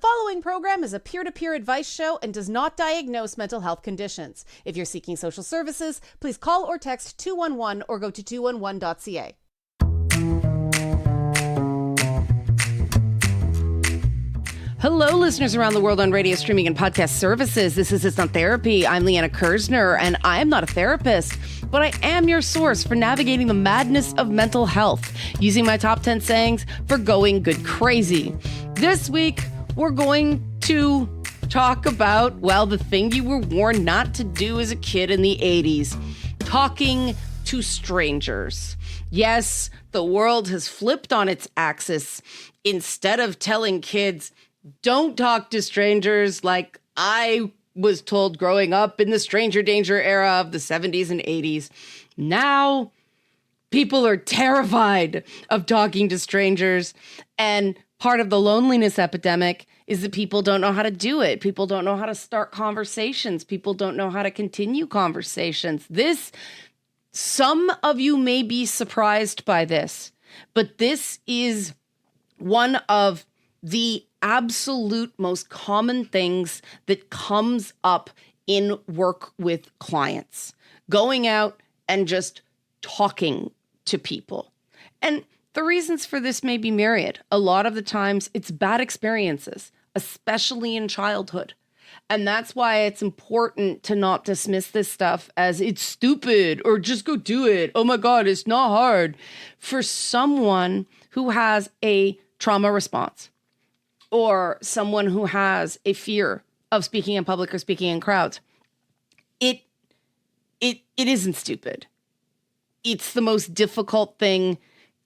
following program is a peer-to-peer advice show and does not diagnose mental health conditions. If you're seeking social services, please call or text 211 or go to 211.ca. Hello, listeners around the world on radio, streaming, and podcast services. This is It's Not Therapy. I'm Liana Kersner, and I am not a therapist, but I am your source for navigating the madness of mental health, using my top 10 sayings for going good crazy. This week, we're going to talk about, well, the thing you were warned not to do as a kid in the 80s, talking to strangers. Yes, the world has flipped on its axis. Instead of telling kids, don't talk to strangers like I was told growing up in the stranger danger era of the 70s and 80s. Now, people are terrified of talking to strangers. And part of the loneliness epidemic is that people don't know how to do it. People don't know how to start conversations. People don't know how to continue conversations. Some of you may be surprised by this, but this is one of the absolute most common things that comes up in work with clients, going out and just talking to people. And the reasons for this may be myriad. A lot of the times it's bad experiences, especially in childhood. And that's why it's important to not dismiss this stuff as it's stupid or just go do it. Oh my God, it's not hard. For someone who has a trauma response, or someone who has a fear of speaking in public or speaking in crowds, it isn't stupid. It's the most difficult thing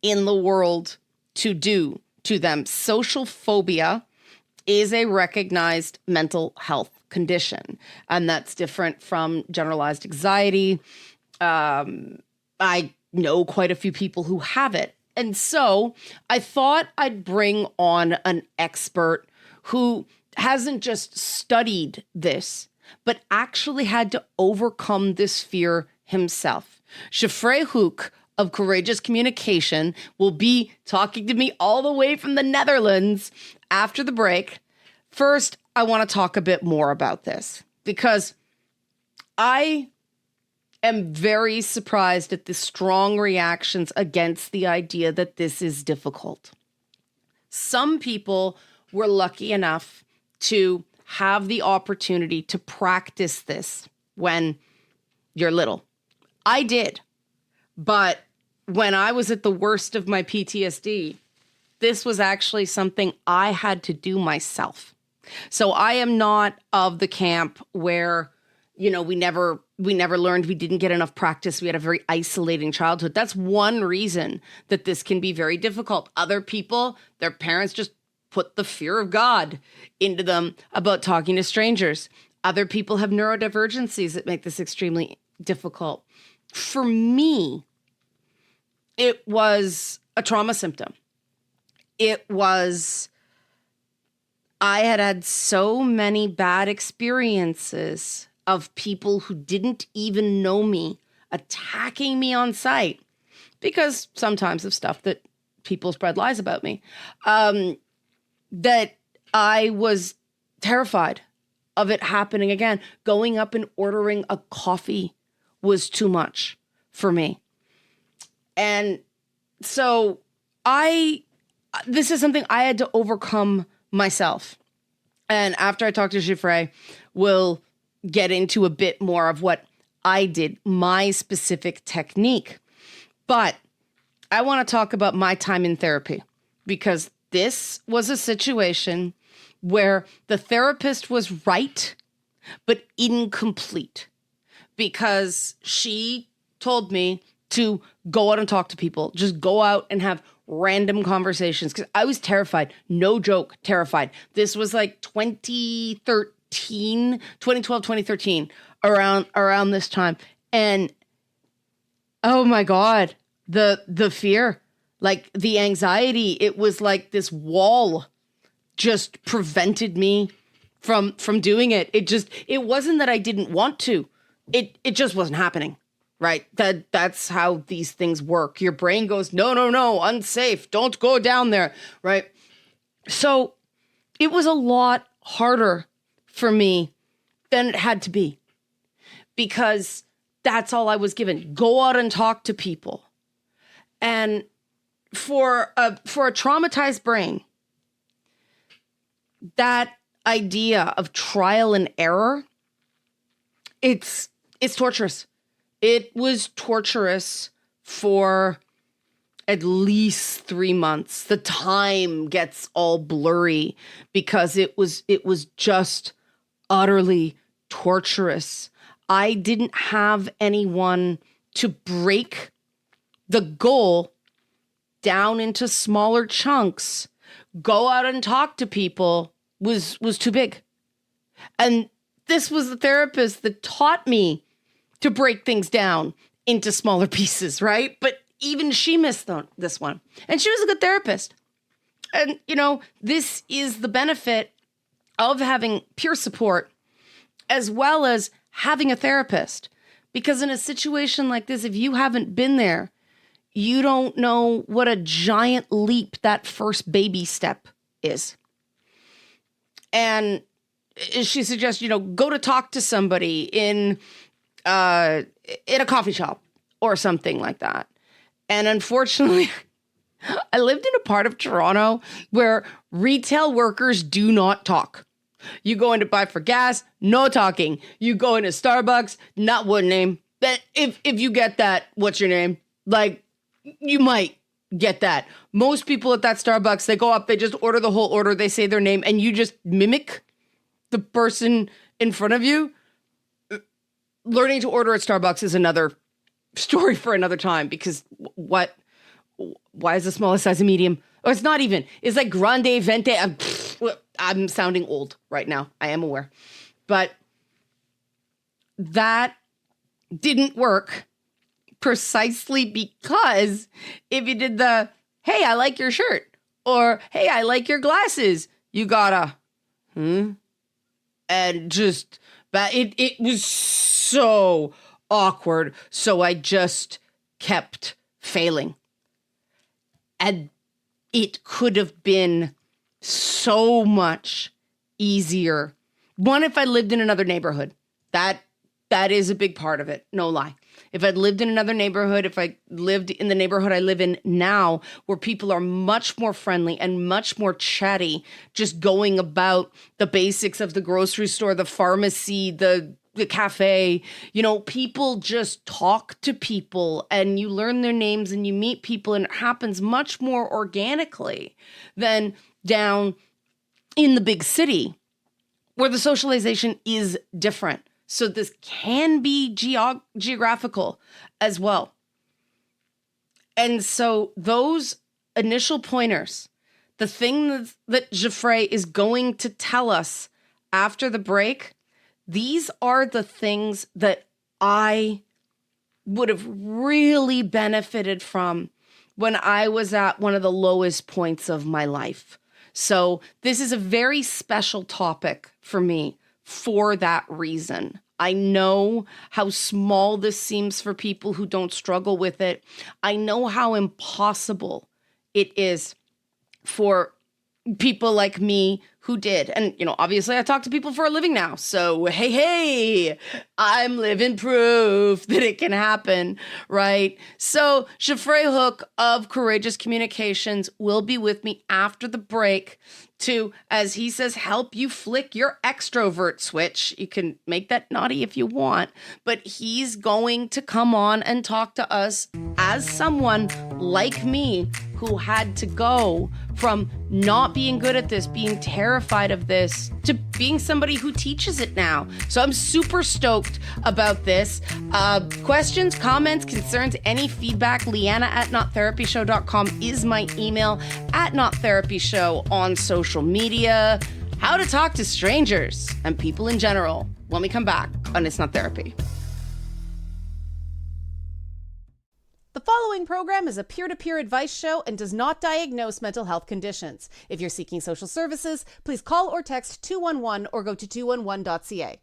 in the world to do to them. Social phobia is a recognized mental health condition, and that's different from generalized anxiety. I know quite a few people who have it. And so I thought I'd bring on an expert who hasn't just studied this, but actually had to overcome this fear himself. Geoffrey Huck of Courageous Communication will be talking to me all the way from the Netherlands after the break. First, I want to talk a bit more about this because I am very surprised at the strong reactions against the idea that this is difficult. Some people were lucky enough to have the opportunity to practice this when you're little. I did. But when I was at the worst of my PTSD, this was actually something I had to do myself. So I am not of the camp where, we never learned, we didn't get enough practice. We had a very isolating childhood. That's one reason that this can be very difficult. Other people, their parents just put the fear of God into them about talking to strangers. Other people have neurodivergencies that make this extremely difficult. For me, it was a trauma symptom. I had so many bad experiences of people who didn't even know me attacking me on sight because sometimes of stuff that people spread lies about me, that I was terrified of it happening again. Going up and ordering a coffee was too much for me. And so this is something I had to overcome myself. And after I talk to Geoffrey, we'll get into a bit more of what I did, my specific technique. But I want to talk about my time in therapy because this was a situation where the therapist was right, but incomplete, because she told me to go out and talk to people, just go out and have random conversations, because I was terrified. No joke, terrified. This was like 2012, 2013, around this time. And oh my God, the fear, like the anxiety, it was like this wall just prevented me from doing it. It wasn't that I didn't want to. It just wasn't happening. Right? That's how these things work. Your brain goes, no, unsafe. Don't go down there. Right? So it was a lot harder for me than it had to be, because that's all I was given. Go out and talk to people. And for a traumatized brain, that idea of trial and error, it's torturous. It was torturous for at least 3 months. The time gets all blurry because it was just utterly torturous. I didn't have anyone to break the goal down into smaller chunks. Go out and talk to people was too big. And this was the therapist that taught me to break things down into smaller pieces, right? But even she missed this one. And she was a good therapist. And, this is the benefit of having peer support as well as having a therapist. Because in a situation like this, if you haven't been there, you don't know what a giant leap that first baby step is. And she suggests, go to talk to somebody in a coffee shop or something like that. And unfortunately, I lived in a part of Toronto where retail workers do not talk. You go in to buy for gas, no talking. You go into Starbucks, not one name. That if you get that, what's your name? Like, you might get that. Most people at that Starbucks, they go up, they just order the whole order, they say their name, and you just mimic the person in front of you. Learning to order at Starbucks is another story for another time, because why is the smallest size a medium? Or it's not even. It's like grande, venti. I'm sounding old right now. I am aware. But that didn't work precisely because if you did the, hey, I like your shirt, or hey, I like your glasses, you gotta, and just, but it was so awkward. So I just kept failing. And it could have been so much easier. One, if I lived in another neighborhood, that is a big part of it. No lie. If I'd lived in another neighborhood, if I lived in the neighborhood I live in now, where people are much more friendly and much more chatty, just going about the basics of the grocery store, the pharmacy, the cafe, people just talk to people and you learn their names and you meet people, and it happens much more organically than down in the big city where the socialization is different. So this can be geographical as well. And so those initial pointers, the thing that Geoffrey is going to tell us after the break, these are the things that I would have really benefited from when I was at one of the lowest points of my life. So this is a very special topic for me for that reason. I know how small this seems for people who don't struggle with it. I know how impossible it is for people like me who did. And, obviously I talk to people for a living now. So, hey, I'm living proof that it can happen, right? So Geoffrey Huck of Courageous Communications will be with me after the break to, as he says, help you flick your extrovert switch. You can make that naughty if you want, but he's going to come on and talk to us as someone like me who had to go from not being good at this, being terrified of this, to being somebody who teaches it now. So I'm super stoked about this. Questions, comments, concerns, any feedback, Liana at nottherapyshow.com is my email, at nottherapyshow on social media. How to talk to strangers and people in general when we come back on It's Not Therapy. The following program is a peer-to-peer advice show and does not diagnose mental health conditions. If you're seeking social services, please call or text 211 or go to 211.ca.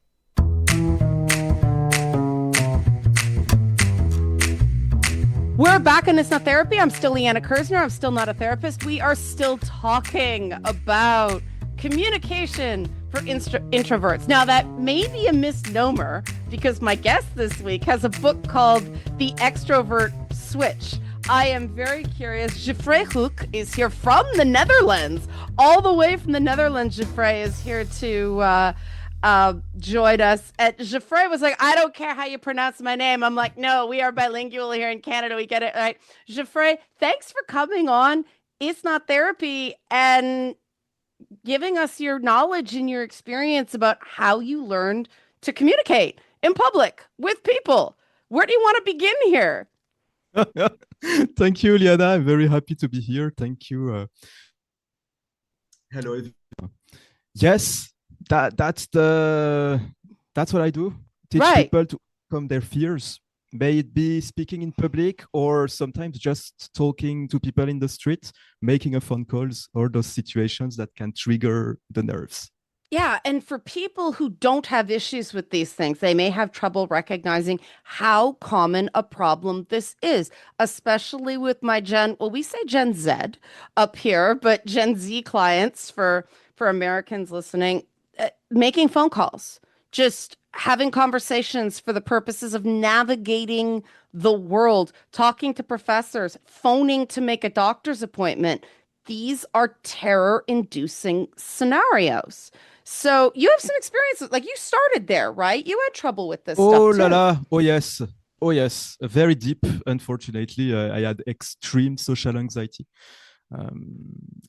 We're back on It's Not Therapy. I'm still Liana Kersner. I'm still not a therapist. We are still talking about communication for introverts. Now, that may be a misnomer because my guest this week has a book called The Extrovert Switch. I am very curious. Geoffrey Huck is here from the Netherlands. All the way from the Netherlands, Geoffrey is here to join us. And Geoffrey was like, I don't care how you pronounce my name. I'm like, no, we are bilingual here in Canada. We get it right. Geoffrey, thanks for coming on It's Not Therapy and giving us your knowledge and your experience about how you learned to communicate in public with people. Where do you want to begin here? Thank you, Liana. I'm very happy to be here. Thank you. Hello. Yes, that's what I do. Teach people to overcome their fears. May it be speaking in public or sometimes just talking to people in the street, making a phone calls, or those situations that can trigger the nerves. Yeah. And for people who don't have issues with these things, they may have trouble recognizing how common a problem this is, especially with my we say Gen Z up here, but Gen Z clients for Americans listening, making phone calls, just having conversations for the purposes of navigating the world, talking to professors, phoning to make a doctor's appointment. These are terror-inducing scenarios. So you have some experience, like you started there, right? You had trouble with this stuff too. Oh la la, oh yes, very deep. Unfortunately, I had extreme social anxiety.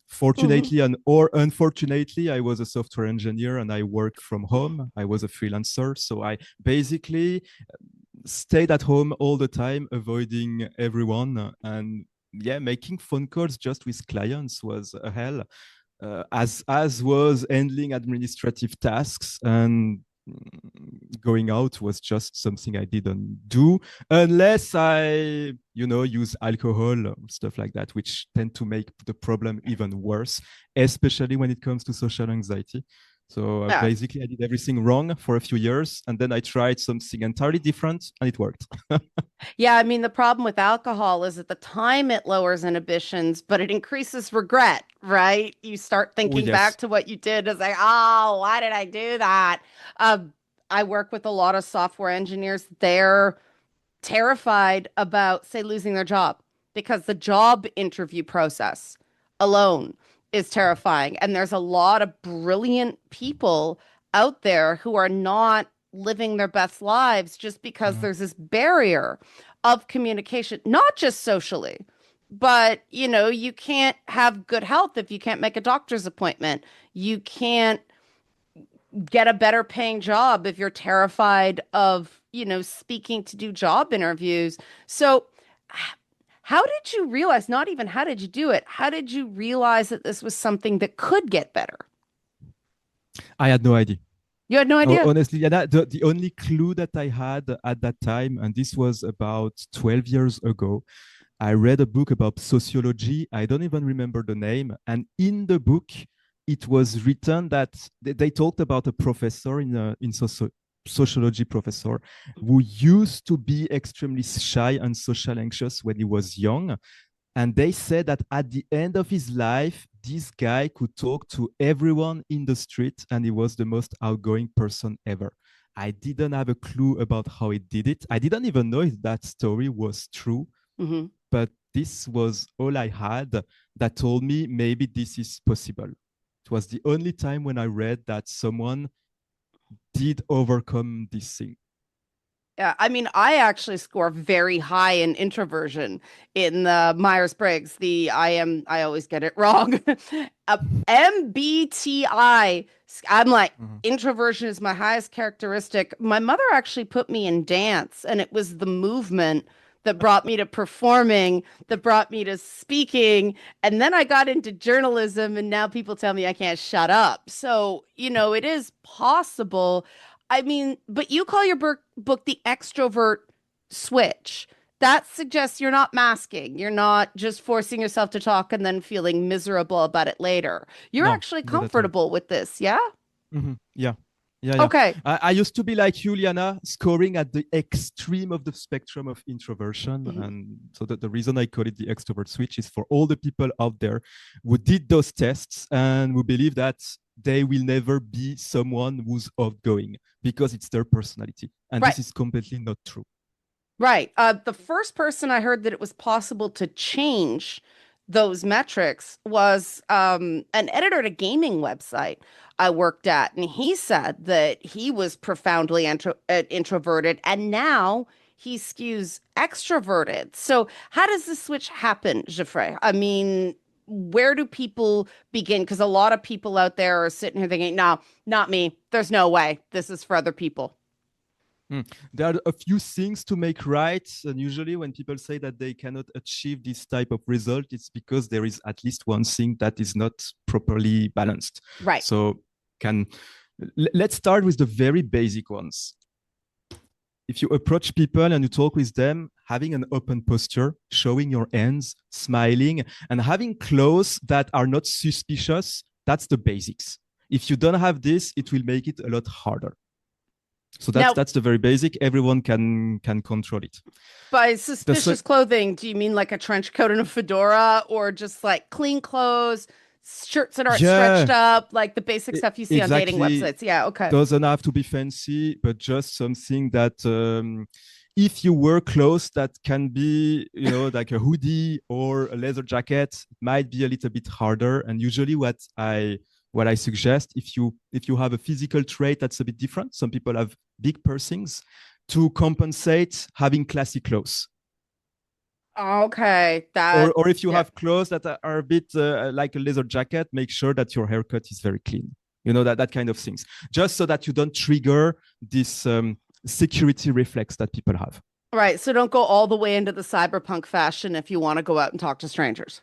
Fortunately or unfortunately, I was a software engineer and I worked from home. I was a freelancer, so I basically stayed at home all the time, avoiding everyone, and making phone calls just with clients was a hell. As was handling administrative tasks, and going out was just something I didn't do unless I, use alcohol or stuff like that, which tend to make the problem even worse, especially when it comes to social anxiety. So basically, I did everything wrong for a few years, and then I tried something entirely different, and it worked. Yeah, I mean, the problem with alcohol is at the time it lowers inhibitions, but it increases regret, right? You start thinking back to what you did. It's like, oh, why did I do that? I work with a lot of software engineers. They're terrified about, say, losing their job because the job interview process alone is terrifying. And there's a lot of brilliant people out there who are not living their best lives just because there's this barrier of communication, not just socially, but, you can't have good health if you can't make a doctor's appointment. You can't get a better paying job if you're terrified of, speaking to do job interviews. So how did you realize, not even how did you do it? How did you realize that this was something that could get better? I had no idea. You had no idea? Honestly, the only clue that I had at that time, and this was about 12 years ago, I read a book about sociology. I don't even remember the name. And in the book, it was written that they talked about a professor in sociology professor who used to be extremely shy and social anxious when he was young. And they said that at the end of his life, this guy could talk to everyone in the street and he was the most outgoing person ever. I didn't have a clue about how he did it. I didn't even know if that story was true, but this was all I had that told me maybe this is possible. It was the only time when I read that someone did overcome this thing. Yeah, I mean, I actually score very high in introversion in the Myers-Briggs. I always get it wrong. MBTI. I'm like, introversion is my highest characteristic. My mother actually put me in dance, and it was the movement that brought me to performing, that brought me to speaking. And then I got into journalism, and now people tell me I can't shut up. So, it is possible. I mean, but you call your book The Extrovert Switch. That suggests you're not masking. You're not just forcing yourself to talk and then feeling miserable about it later. You're actually comfortable with this, yeah? Yeah. Okay. I used to be like you, Liana, scoring at the extreme of the spectrum of introversion. And so the reason I call it the extrovert switch is for all the people out there who did those tests and who believe that they will never be someone who's outgoing because it's their personality. And Right. this is completely not true. Right. The first person I heard that it was possible to change those metrics was an editor at a gaming website I worked at, and he said that he was profoundly introverted, and now he skews extroverted. So, how does this switch happen, Geoffrey? I mean, where do people begin? Because a lot of people out there are sitting here thinking, no, not me. There's no way. This is for other people. There are a few things to make right. And usually when people say that they cannot achieve this type of result, it's because there is at least one thing that is not properly balanced. Right. So let's start with the very basic ones. If you approach people and you talk with them, having an open posture, showing your hands, smiling, and having clothes that are not suspicious, that's the basics. If you don't have this, it will make it a lot harder. So that's the very basic. Everyone can control it. By suspicious clothing, do you mean like a trench coat and a fedora, or just like clean clothes, shirts that aren't stretched up, like the basic stuff you see on dating websites? Yeah, okay. Doesn't have to be fancy, but just something that if you wear clothes that can be, like a hoodie or a leather jacket, it might be a little bit harder. And usually what I suggest, if you have a physical trait that's a bit different, some people have big piercings, to compensate having classy clothes. Okay. Or if you have clothes that are a bit like a leather jacket, make sure that your haircut is very clean. That kind of things. Just so that you don't trigger this security reflex that people have. Right. So don't go all the way into the cyberpunk fashion if you want to go out and talk to strangers.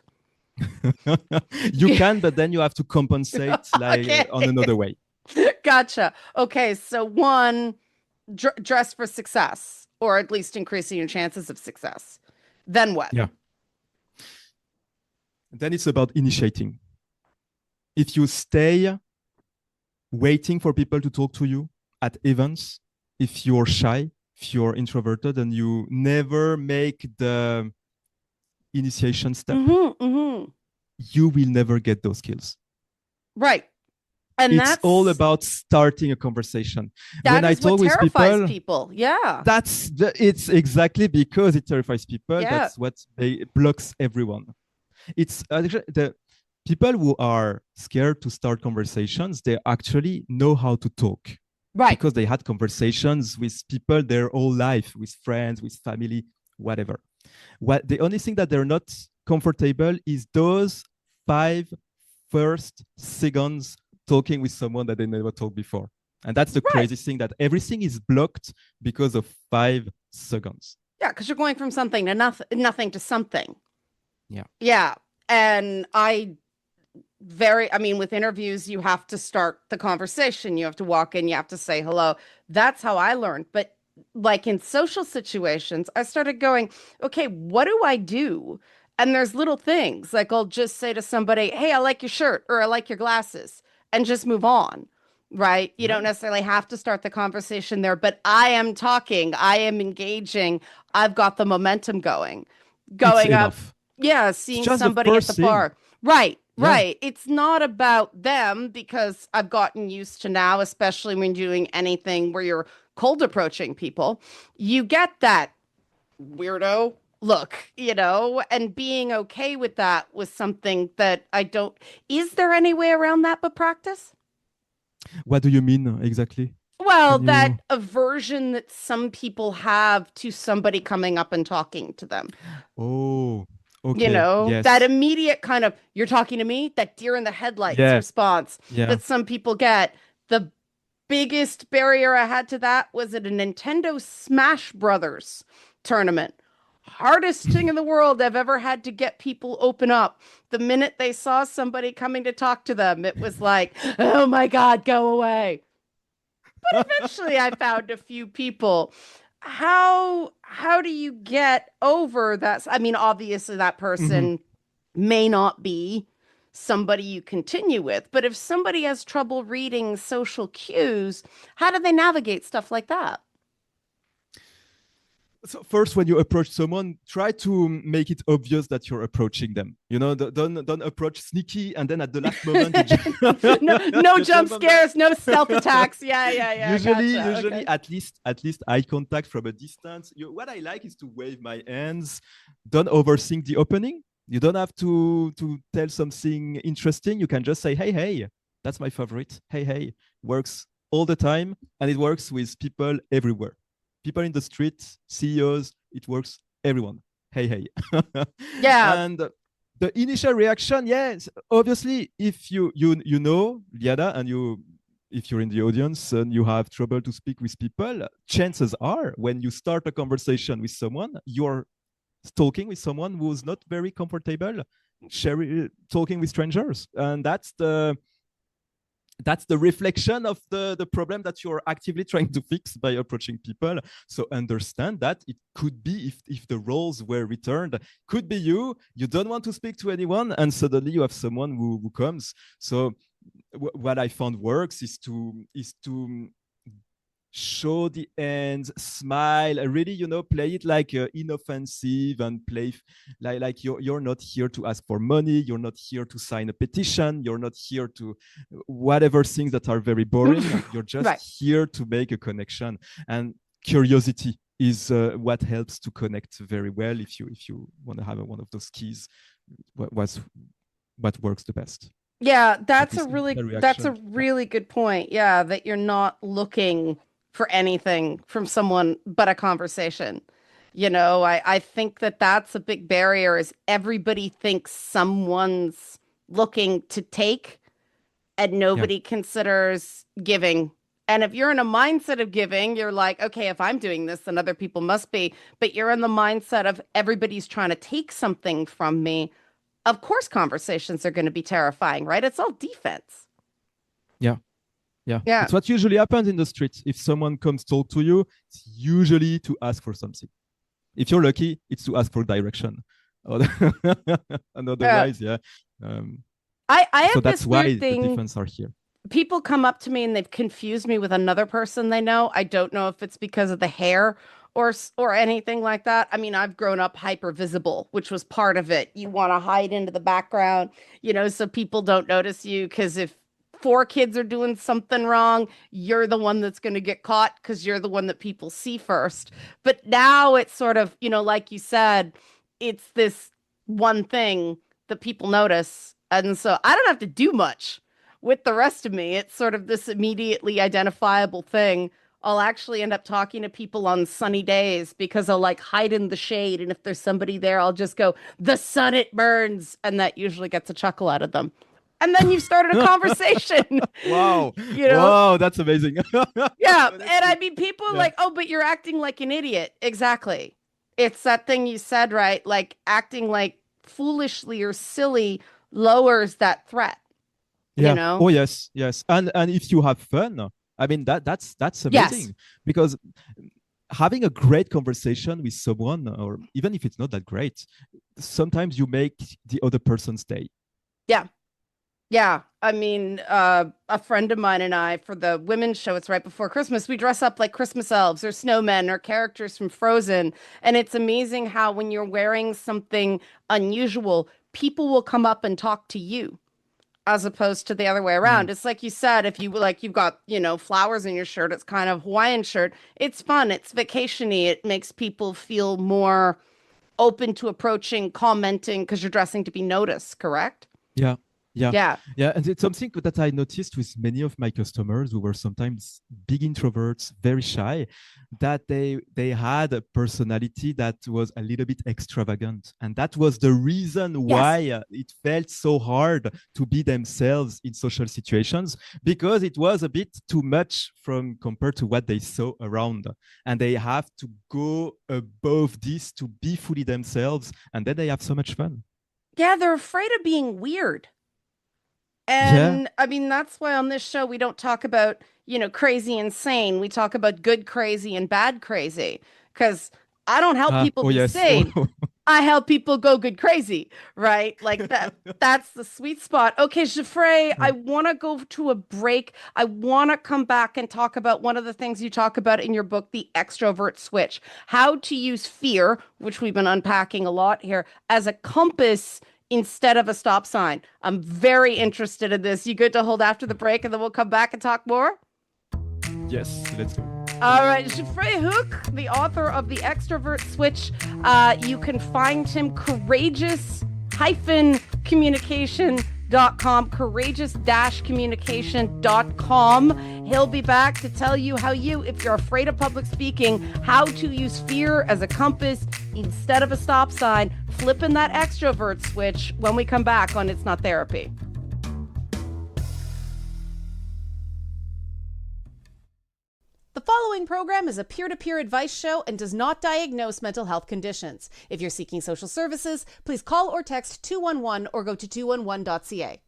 You can, but then you have to compensate on another way. Gotcha. Okay. So one, dress for success, or at least increasing your chances of success. Then what? Yeah. Then it's about initiating. If you stay waiting for people to talk to you at events, if you're shy, if you're introverted, and you never make the initiation step, you will never get those skills. Right. And it's all about starting a conversation. When I talk with people, yeah. It's exactly because it terrifies people. Yeah. That's what blocks everyone. It's the people who are scared to start conversations, they actually know how to talk. Right. Because they had conversations with people their whole life, with friends, with family, whatever. The only thing that they're not comfortable is those 5 first seconds talking with someone that they never talked before. And that's the crazy thing, that everything is blocked because of 5 seconds. Yeah, because you're going from something to nothing to something. Yeah. Yeah. And with interviews, you have to start the conversation. You have to walk in, you have to say hello. That's how I learned. But like in social situations, I started going, okay, what do I do? And there's little things like I'll just say to somebody, hey, I like your shirt, or I like your glasses, and just move on. Right. You don't necessarily have to start the conversation there, but I am talking, I am engaging. I've got the momentum going up. Enough. Yeah. Seeing somebody at the bar. Right. Yeah. Right. It's not about them, because I've gotten used to now, especially when doing anything where you're cold approaching people, you get that weirdo look, and being okay with that was something that is there any way around that but practice? What do you mean exactly? Well, that aversion that some people have to somebody coming up and talking to them. Oh, okay. Yes. That immediate kind of, you're talking to me, that deer in the headlights response that some people get. The biggest barrier I had to that was at a Nintendo Smash Brothers tournament. Hardest thing in the world I've ever had to get people open up. The minute they saw somebody coming to talk to them, it was like, oh my God, go away. But eventually I found a few people. How do you get over that? I mean, obviously that person may not be somebody you continue with, but if somebody has trouble reading social cues, how do they navigate stuff like that? So first, when you approach someone, try to make it obvious that you're approaching them. Don't approach sneaky and then at the last moment no jump scares, no stealth attacks. Yeah. Usually, Gotcha. usually Okay. at least eye contact from a distance. What I like is to wave my hands. Don't overthink the opening. You don't have to tell something interesting. You can just say, "Hey, hey." That's my favorite. Hey, hey works all the time, and it works with people everywhere. People in the street, CEOs, it works everyone. Hey, hey. Yeah. And the initial reaction, yes, obviously, if you know Liana, and if you're in the audience and you have trouble to speak with people, chances are when you start a conversation with someone, you're talking with someone who's not very comfortable talking with strangers, and that's the reflection of the problem that you're actively trying to fix by approaching people. So understand that it could be, if the roles were returned, could be you don't want to speak to anyone, and suddenly you have someone who comes. So what I found works is to show the ends, smile, really, play it like inoffensive, and play like you're not here to ask for money, you're not here to sign a petition, you're not here to whatever things that are very boring. You're just Right. here to make a connection, and curiosity is what helps to connect very well. If you want to have one of those keys, what works the best. Yeah, At that's a least really initial that's a reaction. Yeah. really good point. Yeah, that you're not looking for anything from someone but a conversation. I think that that's a big barrier is everybody thinks someone's looking to take and Yeah. nobody considers giving. And if you're in a mindset of giving, you're like, okay, if I'm doing this, then other people must be. But you're in the mindset of everybody's trying to take something from me. Of course, conversations are going to be terrifying, right? It's all defense. Yeah. Yeah, Yeah. it's what usually happens in the streets. If someone comes talk to you, it's usually to ask for something. If you're lucky, it's to ask for direction. And Yeah. otherwise, yeah. Um, I so have that's this why weird the thing. difference are here. People come up to me and they've confused me with another person they know. I don't know if it's because of the hair or anything like that. I mean, I've grown up hyper visible, which was part of it. You want to hide into the background, so people don't notice you because if four kids are doing something wrong, you're the one that's going to get caught because you're the one that people see first. But now it's sort of, like you said, it's this one thing that people notice. And so I don't have to do much with the rest of me. It's sort of this immediately identifiable thing. I'll actually end up talking to people on sunny days because I'll like hide in the shade. And if there's somebody there, I'll just go, the sun, it burns. And that usually gets a chuckle out of them. And then you've started a conversation, Wow. you know? Wow, that's amazing. Yeah. And I Honestly, mean, people are yeah. like, oh, but you're acting like an idiot. Exactly. It's that thing you said, right? Like acting like foolishly or silly lowers that threat, you Yeah. know? Oh yes, yes. And if you have fun, I mean that's Yes. amazing, because having a great conversation with someone, or even if it's not that great, sometimes you make the other person stay. Yeah. Yeah, I mean, a friend of mine and I, for the women's show, it's right before Christmas, we dress up like Christmas elves or snowmen or characters from Frozen. And it's amazing how when you're wearing something unusual, people will come up and talk to you as opposed to the other way Mm. around. It's like you said, if you like, you've got, flowers in your shirt, it's kind of Hawaiian shirt. It's fun, it's vacation-y. It makes people feel more open to approaching, commenting because you're dressing to be noticed, correct? Yeah, yeah, Yeah. yeah. And it's something that I noticed with many of my customers who were sometimes big introverts, very shy, that they had a personality that was a little bit extravagant, and that was the reason Yes. why it felt so hard to be themselves in social situations, because it was a bit too much from compared to what they saw around, and they have to go above this to be fully themselves, and then they have so much fun. Yeah, they're afraid of being weird. Yeah. And I mean, that's why on this show we don't talk about, crazy insane. We talk about good crazy and bad crazy because I don't help people Oh be yes. Oh, sane. I help people go good crazy, right? Like that. That's the sweet spot. Okay, Geoffrey, I want to go to a break. I want to come back and talk about one of the things you talk about in your book, the extrovert switch, how to use fear, which we've been unpacking a lot here, as a compass instead of a stop sign. I'm very interested in this. You good to hold after the break and then we'll come back and talk more? Yes, let's go. All right, Geoffrey Huck, the author of The Extrovert Switch. You can find him courageous-communication.com, courageous-communication.com. He'll be back to tell you how you, if you're afraid of public speaking, how to use fear as a compass instead of a stop sign, flipping that extrovert switch when we come back on It's Not Therapy. The following program is a peer-to-peer advice show and does not diagnose mental health conditions. If you're seeking social services, please call or text 211 or go to 211.ca.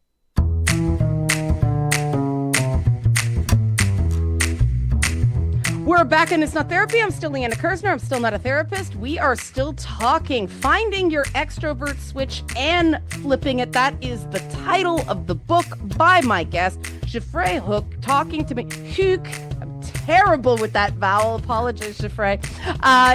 We're back in It's Not Therapy. I'm still Liana Kersner. I'm still not a therapist. We are still talking, finding your extrovert switch and flipping it. That is the title of the book by my guest, Geoffrey Huck, talking to me. Huck. I'm terrible with that vowel. Apologies, Geoffrey.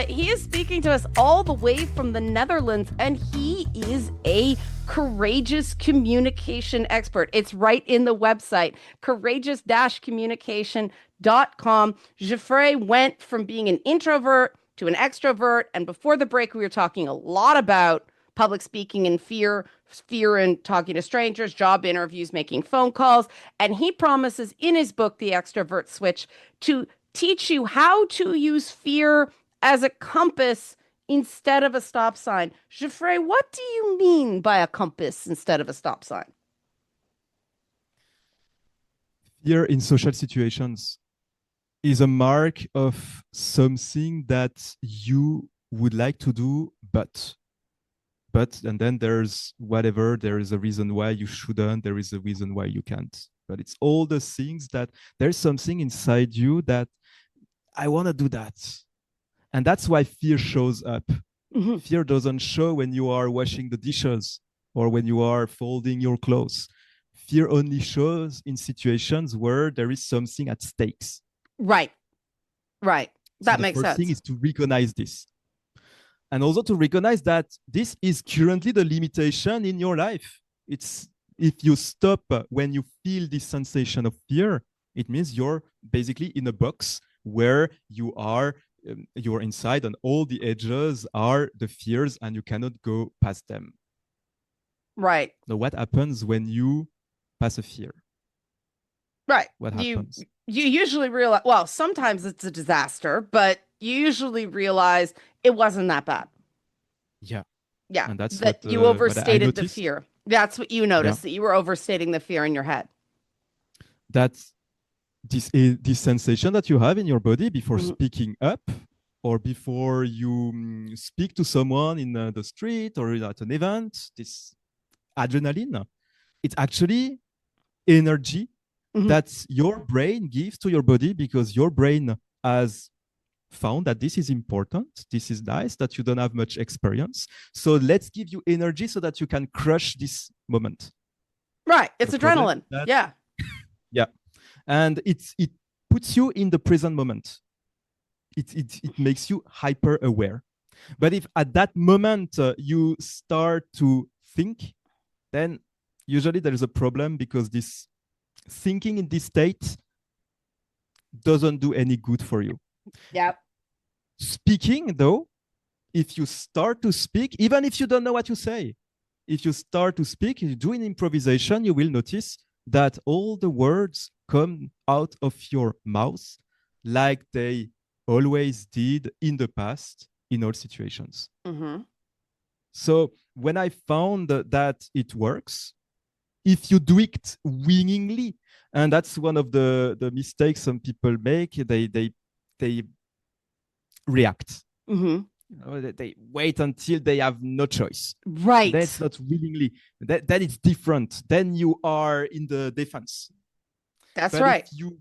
He is speaking to us all the way from the Netherlands, and he is a courageous communication expert. It's right in the website, courageous-communication.com. Geoffrey went from being an introvert to an extrovert. And before the break, we were talking a lot about public speaking and fear and talking to strangers, job interviews, making phone calls. And he promises in his book, The Extrovert Switch, to teach you how to use fear as a compass instead of a stop sign. Geoffrey, what do you mean by a compass instead of a stop sign? Fear in social situations is a mark of something that you would like to do, but and then there's whatever, there is a reason why you shouldn't, there is a reason why you can't. But it's all the things that there's something inside you that I want to do that. And that's why fear shows up. Mm-hmm. Fear doesn't show when you are washing the dishes or when you are folding your clothes. Fear only shows in situations where there is something at stakes. Right. That makes sense. The first thing is to recognize this. And also to recognize that this is currently the limitation in your life. It's if you stop when you feel this sensation of fear, it means you're basically in a box where you're inside and all the edges are the fears and you cannot go past them. Right. So what happens when you pass a fear? Right. What happens? You usually realize, well, sometimes it's a disaster, but you usually realize it wasn't that bad. Yeah. Yeah. And that's that you overstated the fear. That's what you noticed, that you were overstating the fear in your head. That's this sensation that you have in your body before speaking up or before you speak to someone in the street or at an event, this adrenaline, it's actually energy that your brain gives to your body because your brain has found that this is important, this is nice, that you don't have much experience. So let's give you energy so that you can crush this moment. Right. It's adrenaline. Yeah. Yeah. And it puts you in the present moment. It makes you hyper aware. But if at that moment you start to think, then usually there is a problem because this thinking in this state doesn't do any good for you. Yep. Speaking, though, if you start to speak, even if you don't know what you say, if you start to speak, you do an improvisation, you will notice that all the words come out of your mouth like they always did in the past in all situations. Mm-hmm. So when I found that it works, if you do it willingly, and that's one of the mistakes some people make, they react. Mm-hmm. They wait until they have no choice. Right. That's not willingly. That is different. Then you are in the defense. That's but right. If you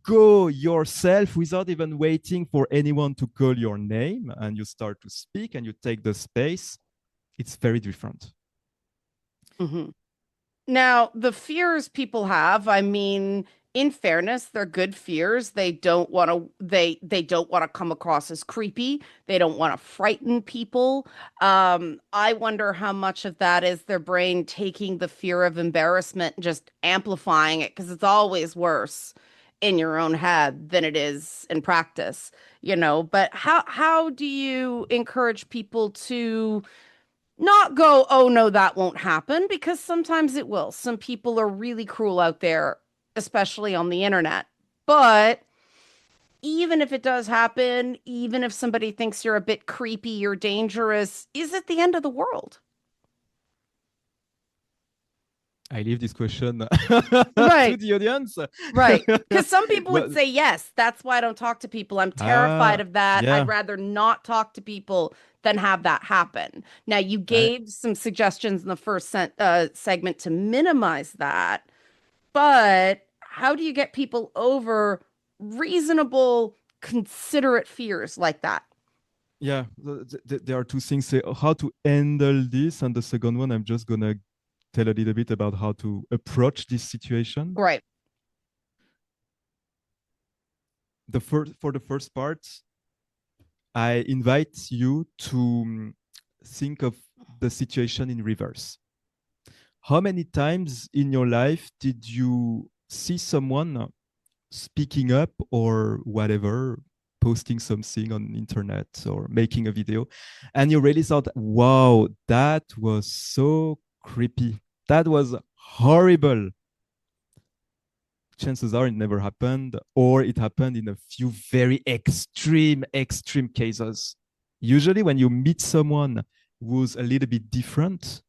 go yourself without even waiting for anyone to call your name and you start to speak and you take the space, It's very different. Hmm. Now, the fears people have, I mean, in fairness, they're good fears. They don't want to come across as creepy. They don't want to frighten people. I wonder how much of that is their brain taking the fear of embarrassment and just amplifying it because it's always worse in your own head than it is in practice, you know. But how do you encourage people to not go, oh no, that won't happen, because sometimes it will. Some people are really cruel out there, especially on the internet. But even if it does happen, even if somebody thinks you're a bit creepy or dangerous, is it the end of the world? I leave this question to Right, the audience. right. Because some people would Well, say, yes, that's why I don't talk to people. I'm terrified ah, of that. I'd yeah. rather not talk to people than have that happen. Now, you I, gave some suggestions in the first segment to minimize that. But how do you get people over reasonable, considerate fears like that? yeah, there are two things. How to handle this, and the second one, I'm just gonna tell a little bit about how to approach this situation. Right. For the first part, I invite you to think of the situation in reverse. How many times in your life did you see someone speaking up or whatever, posting something on internet or making a video, and you really thought, wow, that was so creepy, that was horrible? Chances are it never happened, or it happened in a few very extreme cases. Usually when you meet someone who's a little bit different,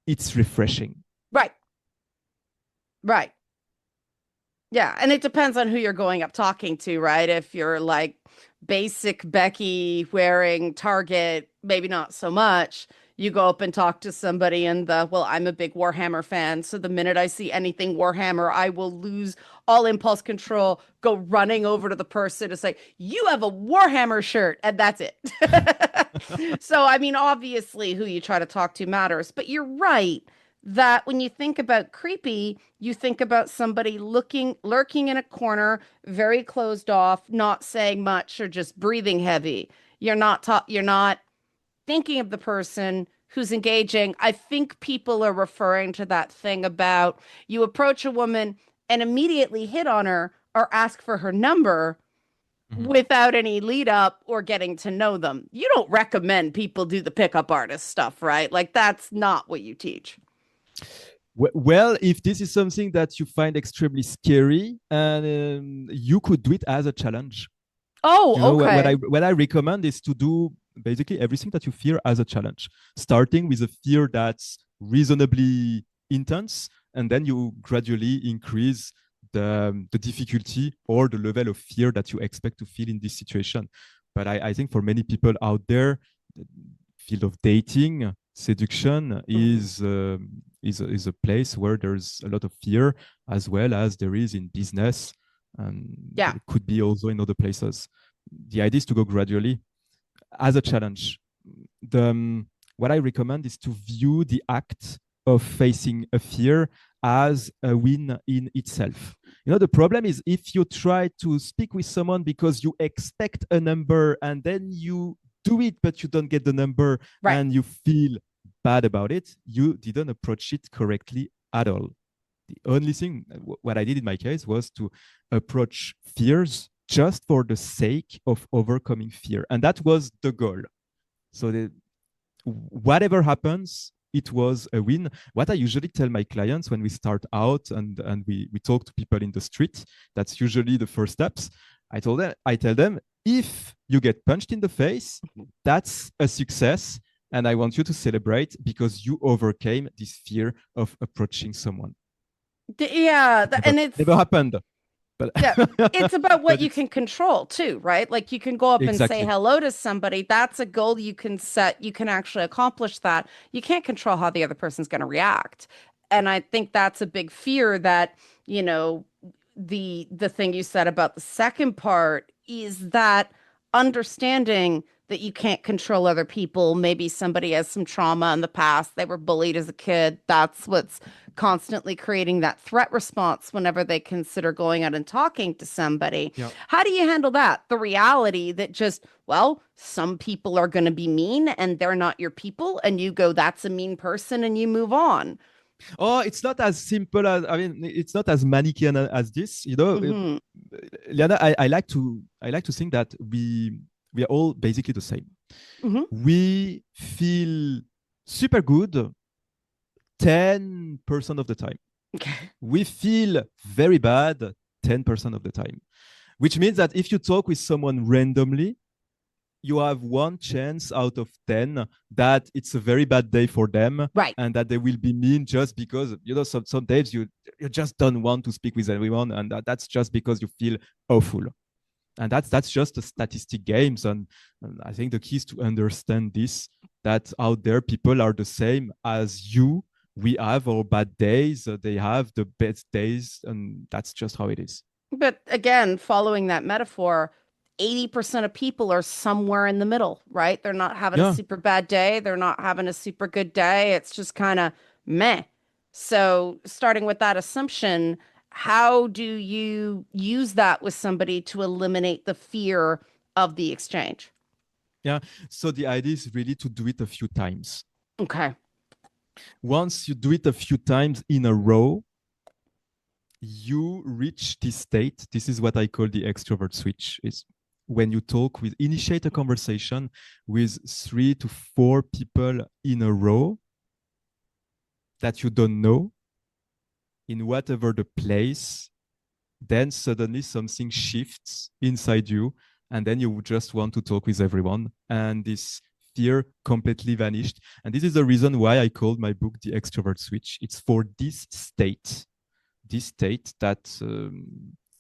it's refreshing. Right. Right. Yeah, and it depends on who you're going up talking to, right? If you're like basic Becky wearing Target, maybe not so much. You go up and talk to somebody and well, I'm a big Warhammer fan, so the minute I see anything Warhammer, I will lose all impulse control, go running over to the person to say, "You have a Warhammer shirt," and that's it. So, I mean, obviously, who you try to talk to matters, but you're right that when you think about creepy, you think about somebody lurking in a corner, very closed off, not saying much or just breathing heavy. You're not thinking of the person who's engaging. I think people are referring to that thing about you approach a woman and immediately hit on her or ask for her number Mhm. without any lead up or getting to know them. You don't recommend people do the pickup artist stuff, right? Like that's not what you teach. Well, if this is something that you find extremely scary, and you could do it as a challenge. Oh, What okay. I recommend is to do basically everything that you fear as a challenge, starting with a fear that's reasonably intense, and then you gradually increase the difficulty or the level of fear that you expect to feel in this situation. But I think for many people out there, the field of dating, seduction Mhm. is a place where there's a lot of fear, as well as there is in business, and Yeah. there could be also in other places. The idea is to go gradually as a challenge. What I recommend is to view the act of facing a fear as a win in itself. The problem is if you try to speak with someone because you expect a number and then you do it, but you don't get the number Right. and you feel bad about it, you didn't approach it correctly at all. The only thing, what I did in my case, was to approach fears just for the sake of overcoming fear. And that was the goal. So whatever happens, it was a win. What I usually tell my clients when we start out and we talk to people in the street, that's usually the first steps. I tell them, if you get punched in the face, that's a success. And I want you to celebrate because you overcame this fear of approaching someone. Yeah, Never, and never it's happened, but yeah, it's about what but you it's can control too, right? Like you can go up and say exactly. hello to somebody. That's a goal you can set. You can actually accomplish that. You can't control how the other person's going to react. And I think that's a big fear that, you know, the thing you said about the second part is that understanding that you can't control other people. Maybe somebody has some trauma in the past. They were bullied as a kid. That's what's constantly creating that threat response whenever they consider going out and talking to somebody. Yeah. How do you handle that? The reality that just, well, some people are going to be mean and they're not your people. And you go, that's a mean person, and you move on. Oh, it's not as simple as, I mean, it's not as Manichean as this. Hmm. Liana, I like to think that we are all basically the same. Hmm. We feel super good 10% of the time. Okay. We feel very bad 10% of the time, which means that if you talk with someone randomly, you have one chance out of 10 that it's a very bad day for them, Right. and that they will be mean just because, some days you just don't want to speak with everyone, and that's just because you feel awful. And that's just a statistic games. And I think the key is to understand this, that out there people are the same as you. We have our bad days, they have the best days, and that's just how it is. But again, following that metaphor, 80% of people are somewhere in the middle, right? They're not having a Yeah. super bad day. They're not having a super good day. It's just kind of meh. So, starting with that assumption, how do you use that with somebody to eliminate the fear of the exchange? Yeah. So the idea is really to do it a few times. Okay. Once you do it a few times in a row, you reach this state. This is what I call the extrovert switch. Is when you initiate a conversation with 3 to 4 people in a row that you don't know, in whatever the place, then suddenly something shifts inside you, and then you just want to talk with everyone, and this fear completely vanished. And this is the reason why I called my book The Extrovert Switch. It's for this state that,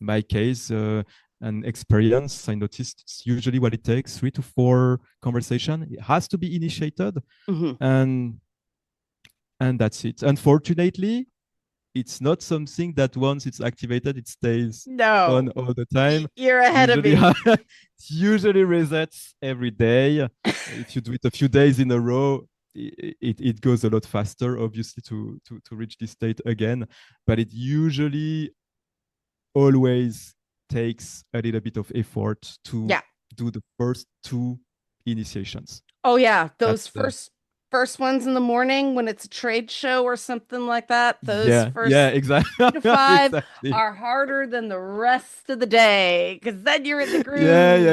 my case, an experience, I noticed it's usually what it takes, 3 to 4 conversation. It has to be initiated, Hmm. and that's it. Unfortunately, it's not something that once it's activated, it stays on No, all the time. you're ahead of Usually, me. it usually resets every day. If you do it a few days in a row, it goes a lot faster, obviously, to reach this state again. But it usually always takes a little bit of effort to Yeah. do the first 2 initiations. Oh yeah, those That's the first ones in the morning when it's a trade show or something like that. Those yeah, first exactly. 2 to 5 Exactly. are harder than the rest of the day because then you're in the Yeah, groove,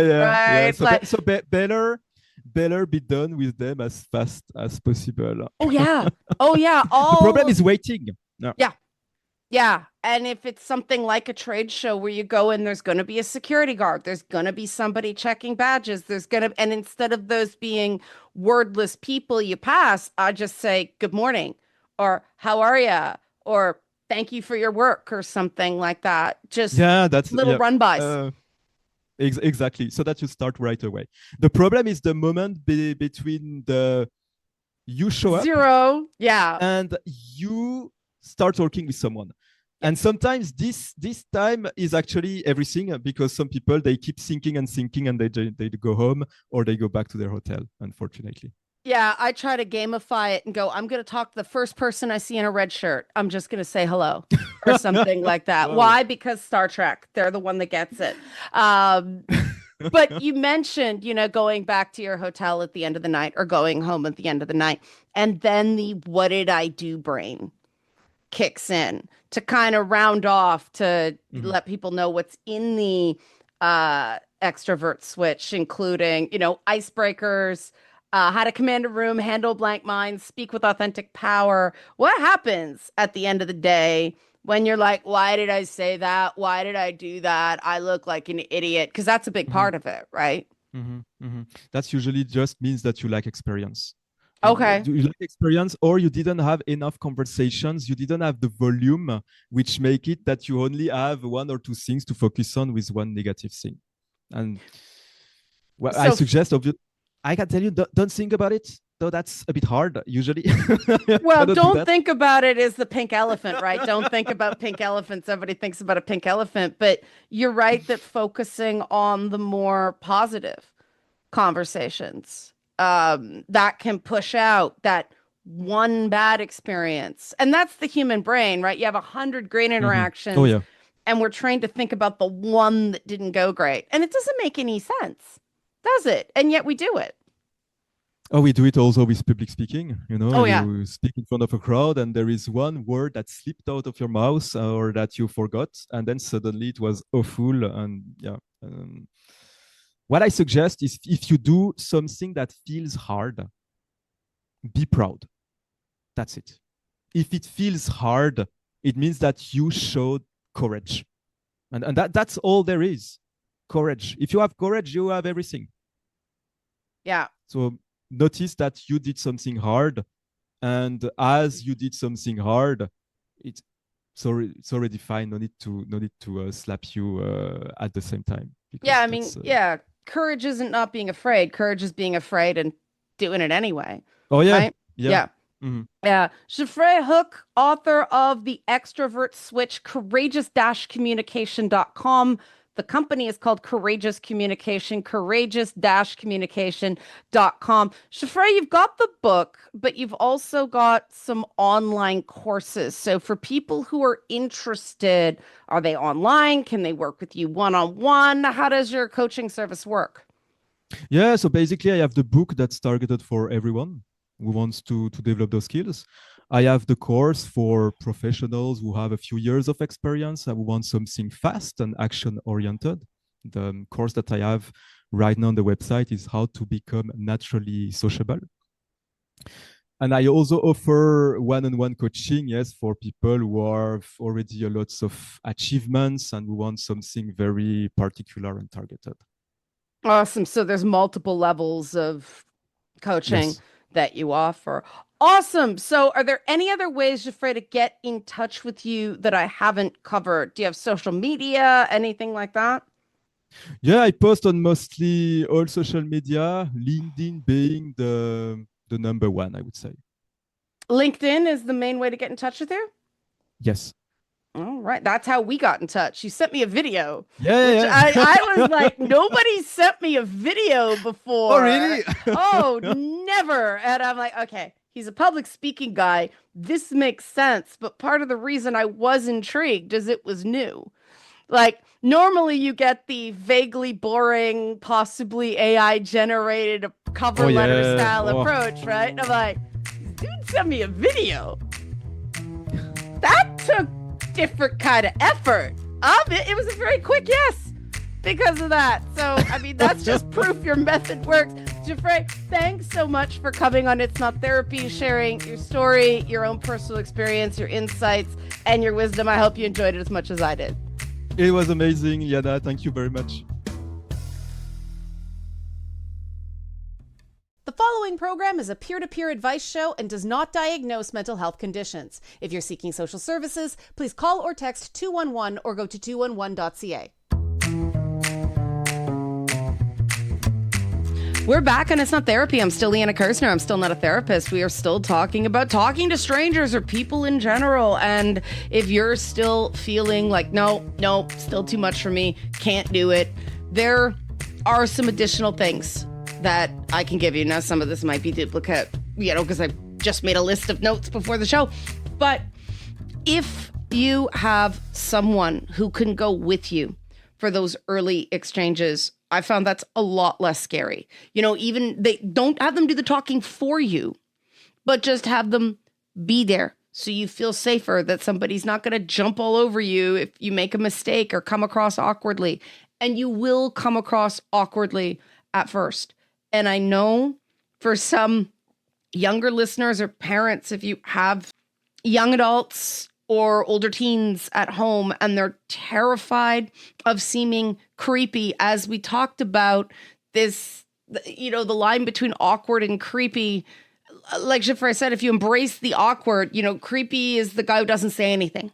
yeah. right? So, Like, better be done with them as fast as possible. oh yeah, oh yeah, The all problem of, is waiting. No. yeah. Yeah. And if it's something like a trade show where you go in, there's going to be a security guard, there's going to be somebody checking badges, and instead of those being wordless people you pass, I just say, good morning, or how are ya, or thank you for your work, or something like that. Just Yeah, that's little yeah. run-bys. Uh, exactly. So that you start right away. The problem is the moment between the you show up 0. Yeah. and you start talking with someone. Yeah. And sometimes this time is actually everything, because some people, they keep thinking and thinking, and they go home or they go back to their hotel, unfortunately. Yeah, I try to gamify it and go, I'm going to talk to the first person I see in a red shirt. I'm just going to say hello or something like that. Wow. Why? Because Star Trek, they're the one that gets it. Um, but you mentioned, going back to your hotel at the end of the night or going home at the end of the night. And then the what did I do brain kicks in to kind of round off to Mhm. let people know what's in the extrovert switch, including, icebreakers, how to command a room, handle blank minds, speak with authentic power. What happens at the end of the day when you're like, why did I say that? Why did I do that? I look like an idiot. Because that's a big Mhm. part of it, right? That's usually just means that you lack experience. Okay. You lack experience, or you didn't have enough conversations. You didn't have the volume, which make it that you only have 1 or 2 things to focus on with one negative thing. And well, I So suggest of you, I can tell you, don't think about it. Though that's a bit hard usually. Well, Cannot do don't that. think about it as the pink elephant, right? Don't think about pink elephants. Everybody thinks about a pink elephant, but you're right that focusing on the more positive, conversations that can push out that one bad experience. And that's the human brain, right? You have 100 great Oh interactions, yeah. and we're trained to think about the one that didn't go great. And it doesn't make any sense, does it? And yet we do it. Oh, we do it also with public speaking. Oh, yeah. You speak in front of a crowd, and there is one word that slipped out of your mouth or that you forgot, and then suddenly it was awful. And yeah, what I suggest is if you do something that feels hard, be proud. That's it. If it feels hard, it means that you showed courage, and that's all there is. Courage. If you have courage, you have everything. Yeah. So notice that you did something hard, and as you did something hard, it's already fine. No need to slap you at the same time. Yeah. I mean, yeah. Courage isn't not being afraid. Courage is being afraid and doing it anyway. Oh yeah. Right? Yeah. Yeah. Mm-hmm. Yeah. Geoffrey Huck, author of The Extrovert Switch, courageous-communication.com. The company is called Courageous Communication, courageous-communication.com. Geoffrey, you've got the book, but you've also got some online courses. So for people who are interested, are they online? Can they work with you one-on-one? How does your coaching service work? Yeah, so basically I have the book that's targeted for everyone who wants to develop those skills. I have the course for professionals who have a few years of experience and who want something fast and action-oriented. The course that I have right now on the website is how to become naturally sociable. And I also offer one-on-one coaching, yes, for people who have already a lots of achievements and who want something very particular and targeted. Awesome. So there's multiple levels of coaching Yes. that you offer. Awesome. So are there any other ways, Geoffrey, to get in touch with you that I haven't covered? Do you have social media, anything like that? Yeah, I post on mostly all social media, LinkedIn being the number one, I would say. LinkedIn is the main way to get in touch with you? Yes. All right. That's how we got in touch. You sent me a video, Yeah, which yeah. I was like, nobody sent me a video before. Oh, really? Oh, never. And I'm like, okay, he's a public speaking guy. This makes sense. But part of the reason I was intrigued is it was new. Like, normally you get the vaguely boring, possibly AI generated cover Oh, letter yeah. style Oh. approach, right? And I'm like, dude, sent me a video. That took different kind of effort. It was a very quick yes because of that. So, I mean, that's just proof your method works. Geoffrey, thanks so much for coming on It's Not Therapy, sharing your story, your own personal experience, your insights, and your wisdom. I hope you enjoyed it as much as I did. It was amazing, Liana. Thank you very much. The following program is a peer-to-peer advice show and does not diagnose mental health conditions. If you're seeking social services, please call or text 211 or go to 211.ca. We're back on It's Not Therapy. I'm still Liana Kersner. I'm still not a therapist. We are still talking about talking to strangers or people in general. And if you're still feeling like, no, still too much for me, can't do it, there are some additional things that I can give you. Now, some of this might be duplicate, because I just made a list of notes before the show. But if you have someone who can go with you for those early exchanges, I found that's a lot less scary. Even they don't have them do the talking for you, but just have them be there so you feel safer that somebody's not going to jump all over you if you make a mistake or come across awkwardly. And you will come across awkwardly at first. And I know for some younger listeners or parents, if you have young adults or older teens at home and they're terrified of seeming creepy, as we talked about this, the line between awkward and creepy, like Geoffrey said, if you embrace the awkward, creepy is the guy who doesn't say anything.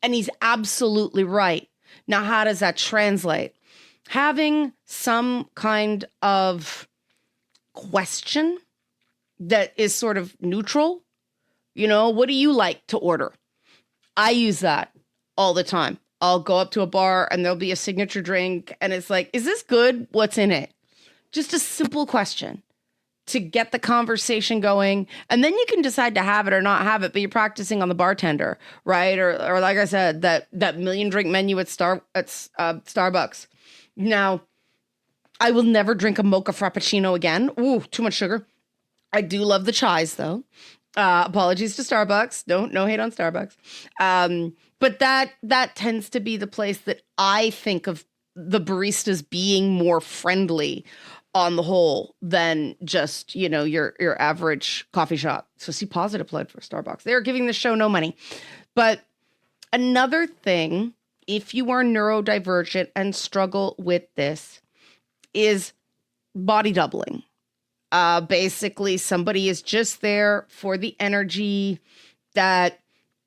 And he's absolutely right. Now, how does that translate? Having some kind of question that is sort of neutral. What do you like to order? I use that all the time. I'll go up to a bar and there'll be a signature drink and it's like, is this good? What's in it? Just a simple question to get the conversation going. And then you can decide to have it or not have it, but you're practicing on the bartender, right? Or like I said, that million drink menu at Starbucks. Now, I will never drink a mocha frappuccino again. Ooh, too much sugar. I do love the chais though. Apologies to Starbucks. No hate on Starbucks. But that tends to be the place that I think of the baristas being more friendly on the whole than just, your average coffee shop. So see positive plug for Starbucks. They're giving the show no money. But another thing, if you are neurodivergent and struggle with this, is body doubling. Basically, somebody is just there for the energy that,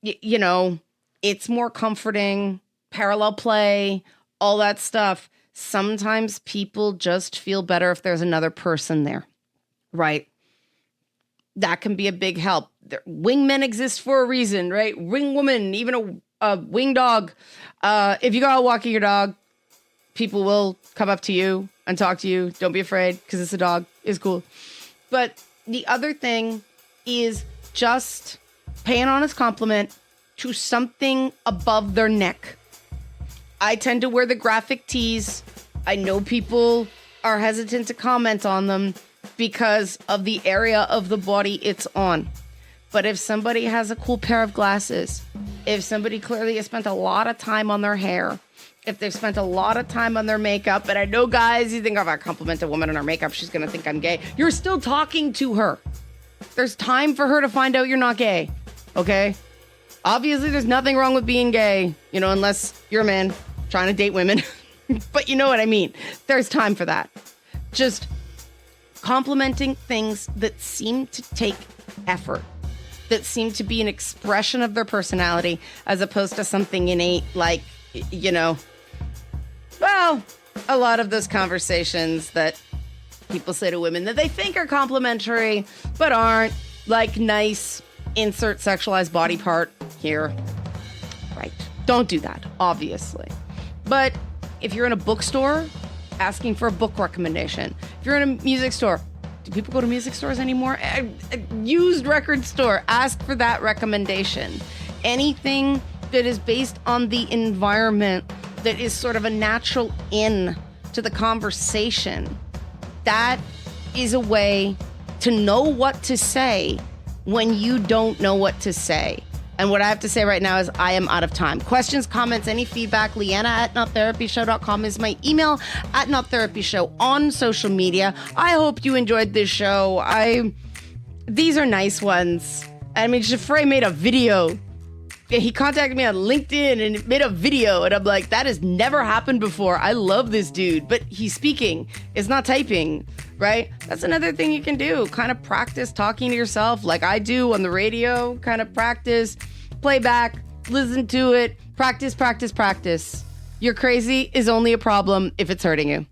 it's more comforting, parallel play, all that stuff. Sometimes people just feel better if there's another person there, right? That can be a big help. Wingmen exist for a reason, right? Wing woman, even a wing dog. If you go out walking your dog, people will come up to you and talk to you. Don't be afraid because it's a dog. It's cool. But the other thing is just pay an honest compliment to something above their neck. I tend to wear the graphic tees. I know people are hesitant to comment on them because of the area of the body it's on. But if somebody has a cool pair of glasses, if somebody clearly has spent a lot of time on their hair, if they've spent a lot of time on their makeup, and I know guys, you think if I compliment a woman on her makeup, she's going to think I'm gay. You're still talking to her. There's time for her to find out you're not gay. Okay? Obviously, there's nothing wrong with being gay, unless you're a man trying to date women. But you know what I mean. There's time for that. Just complimenting things that seem to take effort, that seem to be an expression of their personality, as opposed to something innate like, well, a lot of those conversations that people say to women that they think are complimentary, but aren't, like nice, insert sexualized body part here. Right. Don't do that, obviously. But if you're in a bookstore, asking for a book recommendation. If you're in a music store, do people go to music stores anymore? A used record store, ask for that recommendation. Anything that is based on the environment that is sort of a natural in to the conversation, that is a way to know what to say when you don't know what to say. And what I have to say right now is I am out of time. Questions, comments, any feedback, Liana at nottherapyshow.com is my email, at nottherapyshow on social media. I hope you enjoyed this show. These are nice ones. I mean, Geoffrey made a video. He contacted me on LinkedIn and made a video. And I'm like, that has never happened before. I love this dude. But he's speaking. It's not typing, right? That's another thing you can do. Kind of practice talking to yourself like I do on the radio. Kind of practice, play back, listen to it. Practice, practice, practice. You're crazy is only a problem if it's hurting you.